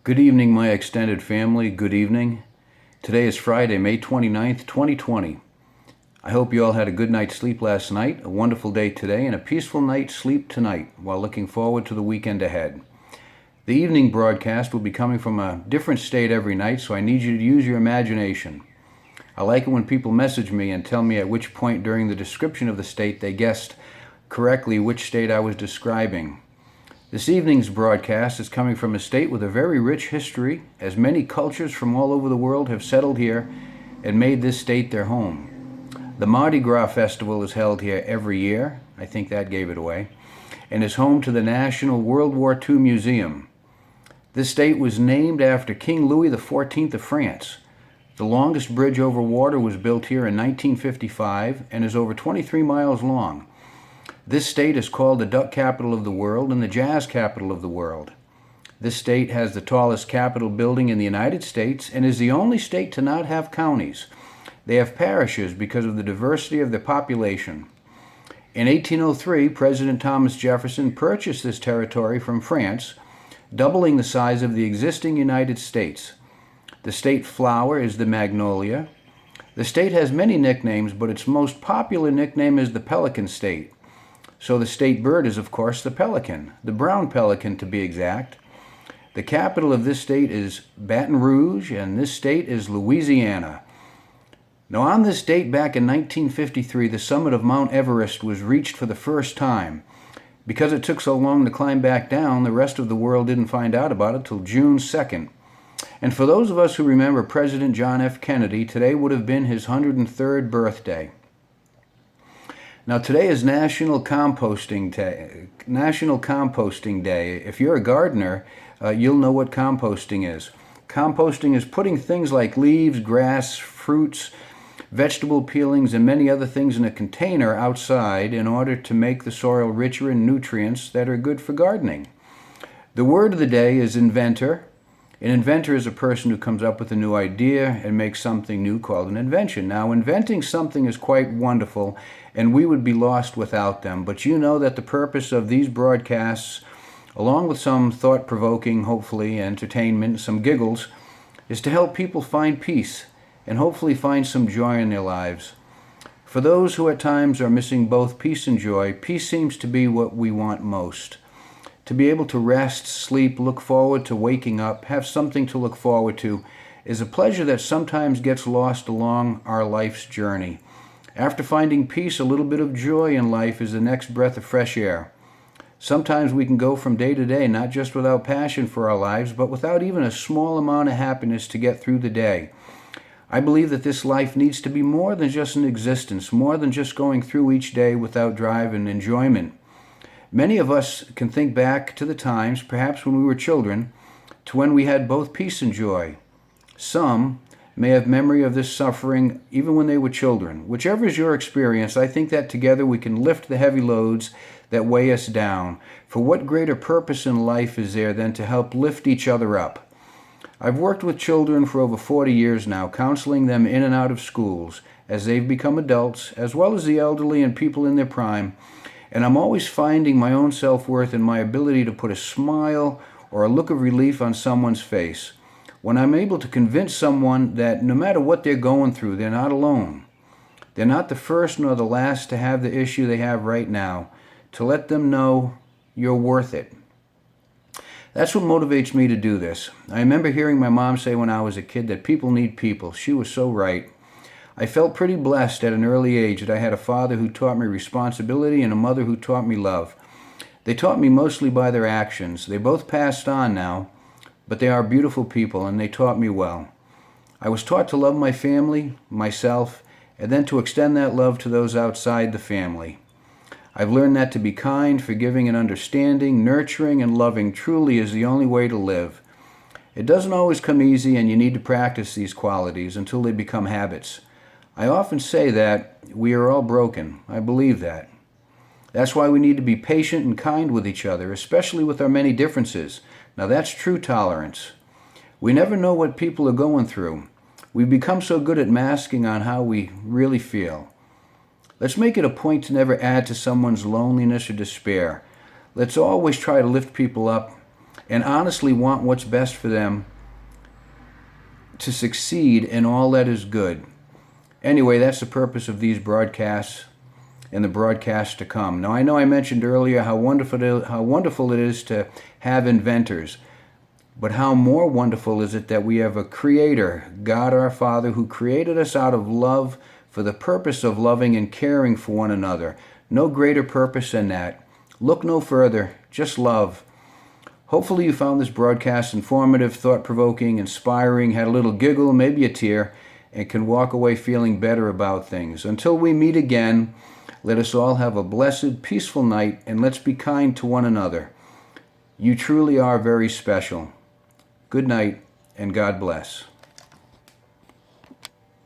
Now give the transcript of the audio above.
Good evening, my extended family. Good evening. Today is Friday, May 29th, 2020. I hope you all had a good night's sleep last night, a wonderful day today, and a peaceful night's sleep tonight while looking forward to the weekend ahead. The evening broadcast will be coming from a different state every night, so I need you to use your imagination. I like it when people message me and tell me at which point during the description of the state they guessed correctly which state I was describing. This evening's broadcast is coming from a state with a very rich history, as many cultures from all over the world have settled here and made this state their home. The Mardi Gras Festival is held here every year, I think that gave it away, and is home to the National World War II Museum. This state was named after King Louis XIV of France. The longest bridge over water was built here in 1955 and is over 23 miles long. This state is called the duck capital of the world and the jazz capital of the world. This state has the tallest Capitol building in the United States and is the only state to not have counties. They have parishes because of the diversity of their population. In 1803, President Thomas Jefferson purchased this territory from France, doubling the size of the existing United States. The state flower is the magnolia. The state has many nicknames, but its most popular nickname is the Pelican State. So the state bird is, of course, the pelican, the brown pelican to be exact. The capital of this state is Baton Rouge, and this state is Louisiana. Now, on this date back in 1953, the summit of Mount Everest was reached for the first time. Because it took so long to climb back down, the rest of the world didn't find out about it till June 2nd. And for those of us who remember President John F. Kennedy, today would have been his 103rd birthday. Now, today is National Composting Day. If you're a gardener, you'll know what composting is. Composting is putting things like leaves, grass, fruits, vegetable peelings, and many other things in a container outside in order to make the soil richer in nutrients that are good for gardening. The word of the day is inventor. An inventor is a person who comes up with a new idea and makes something new called an invention. Now, inventing something is quite wonderful, and we would be lost without them. But you know that the purpose of these broadcasts, along with some thought-provoking, hopefully, entertainment, some giggles, is to help people find peace and hopefully find some joy in their lives. For those who at times are missing both peace and joy, peace seems to be what we want most. To be able to rest, sleep, look forward to waking up, have something to look forward to, is a pleasure that sometimes gets lost along our life's journey. After finding peace, a little bit of joy in life is the next breath of fresh air. Sometimes we can go from day to day, not just without passion for our lives, but without even a small amount of happiness to get through the day. I believe that this life needs to be more than just an existence, more than just going through each day without drive and enjoyment. Many of us can think back to the times, perhaps when we were children, to when we had both peace and joy. Some may have memory of this suffering even when they were children. Whichever is your experience, I think that together we can lift the heavy loads that weigh us down. For what greater purpose in life is there than to help lift each other up? I've worked with children for over 40 years now, counseling them in and out of schools as they've become adults, as well as the elderly and people in their prime. And I'm always finding my own self-worth in my ability to put a smile or a look of relief on someone's face. When I'm able to convince someone that no matter what they're going through, they're not alone. They're not the first nor the last to have the issue they have right now. To let them know you're worth it. That's what motivates me to do this. I remember hearing my mom say when I was a kid that people need people. She was so right. I felt pretty blessed at an early age that I had a father who taught me responsibility and a mother who taught me love. They taught me mostly by their actions. They both passed on now, but they are beautiful people and they taught me well. I was taught to love my family, myself, and then to extend that love to those outside the family. I've learned that to be kind, forgiving, and understanding, nurturing, and loving truly is the only way to live. It doesn't always come easy, and you need to practice these qualities until they become habits. I often say that we are all broken. I believe that. That's why we need to be patient and kind with each other, especially with our many differences. Now that's true tolerance. We never know what people are going through. We've become so good at masking on how we really feel. Let's make it a point to never add to someone's loneliness or despair. Let's always try to lift people up and honestly want what's best for them to succeed in all that is good. Anyway, that's the purpose of these broadcasts and the broadcasts to come. Now, I know I mentioned earlier how wonderful it is to have inventors, but how more wonderful is it that we have a creator, God our Father, who created us out of love for the purpose of loving and caring for one another. No greater purpose than that. Look no further, just love. Hopefully you found this broadcast informative, thought-provoking, inspiring, had a little giggle, maybe a tear, and can walk away feeling better about things. Until we meet again, let us all have a blessed, peaceful night, and let's be kind to one another. You truly are very special. Good night, and God bless.